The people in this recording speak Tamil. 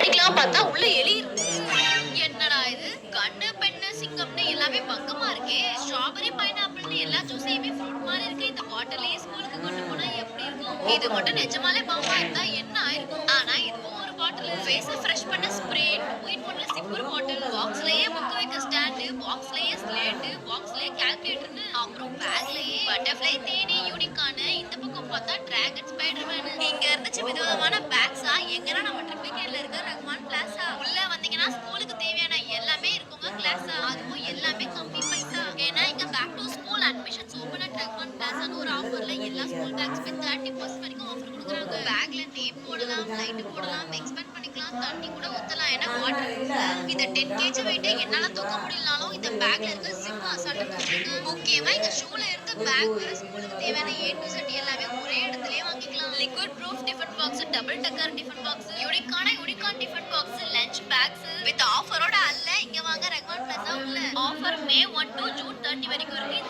படிக்கலாம் பார்த்தா உள்ள எலி இருக்கு. என்னடா இது கண்ணு பெண்ணு சிங்கம்னு எல்லாமே பக்கமா இருக்கே. ஸ்ட்ராபெரி பைனாப்பிள்னு எல்லா ஜூஸையுமே ஃப்ரூட் மாதிரி இருக்கு. இந்த பாட்டிலே ஸ்கூலுக்கு கொண்டு போனா எப்படி இருக்கும்? இது மட்டும் நிஜமாலே பாம்பா இருந்தா என்ன ஆயிருக்கும்? ஆனா இதுவும் ஒரு பாட்டில். ஃபேஸ ஃப்ரெஷ் பண்ண ஸ்ப்ரே, 2 in 1 சிப்பர் பாட்டில், பாக்ஸ்லயே புக் வைக்க ஸ்டாண்டு, பாக்ஸ்லயே ஸ்லேட்டு, பாக்ஸ்லயே கால்குலேட்டர்னு, அப்புறம் பேக்லயே பட்டர்ஃப்ளை, தேனி, யூனிகார்ன், இந்த பக்கம் பார்த்தா டிராகன், ஸ்பைடர்மேன். இங்க இருந்துச்சு விதவிதமான பேக்ஸா. எங்கன்னா நம்ம ட்ரிப்ளிகேட்ல இருக்க ரஹ்மான் பிளாஸா. உள்ள வந்தீங்கன்னா ஸ்கூலுக்கு தேவையான எல்லாமே இருக்குங்க கிளாஸா. அதுவும் எல்லாமே கம்மி பைசா. ஏன்னா இங்க back to school admissions open at Rahman பிளாஸான்னு ஒரு ஆஃபர்ல எல்லா ஸ்கூல் பேக்ஸ்மே 30% வரைக்கும் ஆஃபர் கொடுக்குறாங்க. பேக்ல நேம் போடலாம், லைட் போடலாம், எக்ஸ்பேண்ட் பண்ணிக்கலாம், தண்ணி கூட ஊத்தலாம். ஏன்னா வாட்டர் இந்த 10 kg வெயிட் என்னால தூக்க முடியலனாலும் இந்த பேக்ல இருக்க ஜிப் அசால்ட்டா தூக்குங்க. முக்கியமா இங்க ஷூல இருந்து பேக் வரை ஸ்கூலுக்கு தேவையான A to Z எல்லாமே ஒரே இடத்துலயே வாங்கிக்கலாம். Liquid proof tiffin box, double decker tiffin box, unicorn tiffin box, lunch bags with ஆஃபரோட அல்ல. இங்க வாங்க ரஹ்மான் பிளாஸா உள்ள. ஆஃபர் May 1 to June 30 வரைக்கும் இருக்கு. இது